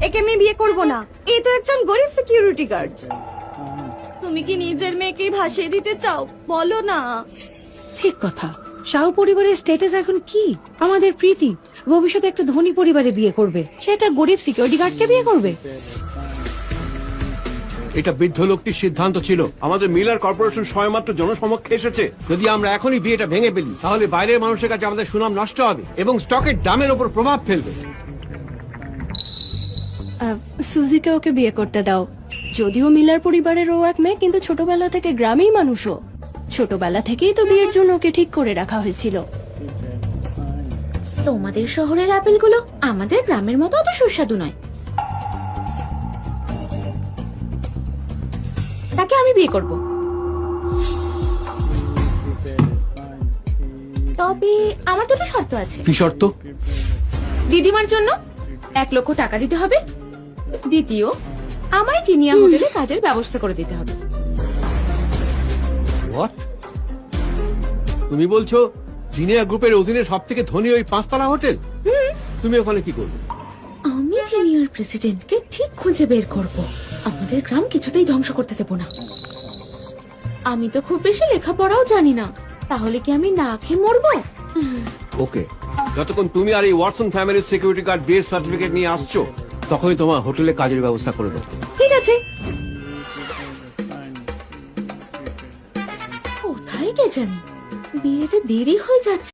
একে আমি বিয়ে করব না। এ তো একজন গরিব সিকিউরিটি গার্ড। তুমি কি নিজের মেয়েকে ভাসিয়ে দিতে চাও? বলো না। ঠিক কথা। শাহু পরিবারের স্ট্যাটাস এখন কি? আমাদের প্রীতি ভবিষ্যতে একটা ধনী পরিবারে বিয়ে করবে, সেটা গরিব সিকিউরিটি গার্ডকে বিয়ে করবে? এটা বৃদ্ধ লোকটির সিদ্ধান্ত ছিল। আমাদের মিলার কর্পোরেশন সবেমাত্র জনসমক্ষে এসেছে। যদি আমরা এখনই বিয়েটা ভেঙে ফেলি তাহলে বাইরের মানুষের কাছে আমাদের সুনাম নষ্ট হবে এবং স্টকের দামের উপর প্রভাব ফেলবে। সুজিকে ওকে বিয়ে করতে দাও। যদিও মিলার পরিবারের ও এক মেয়ে, কিন্তু ছোটবেলা থেকে গ্রামেই মানুষও। ছোটবেলা থেকেই তো বিয়ের জন্য ওকে ঠিক করে রাখা হয়েছিল। তোমাদের শহরের আপেলগুলো আমাদের গ্রামের মতো অত সুস্বাদু নয়। তাকে আমি বিয়ে করব। তবে আমার দুটো শর্ত আছে। কি শর্ত? দিদিমার জন্য 1 লক্ষ টাকা দিতে হবে। দ্বিতীয়, আমায় জিনিয়া হোটেলে কাজের ব্যবস্থা করে দিতে হবে। What? তুমি বলছো জিনিয়া গ্রুপের অধীনে সব থেকে ধনী ওই 5 তলা হোটেল? তুমি ওখানে কি করবে? আমি জিনিয়ার প্রেসিডেন্টকে ঠিক খুঁজে বের করব। আমাদের গ্রাম কিছুতেই ধ্বংস করতে দেব না। আমি তো খুব বেশি লেখাপড়াও জানি না, তাহলে কি আমি না খেয়ে মরবো? ওকে, যতক্ষণ তুমি আর এই ওয়াটসন ফ্যামিলির সিকিউরিটি গার্ড বিয়ের সার্টিফিকেট নিয়ে আসছো তখনই তোমার হোটেলে কাজের ব্যবস্থা করে দেবো। ঠিক আছে। কোথায় কে জানি, বিয়েতে দেরি হয়ে যাচ্ছে।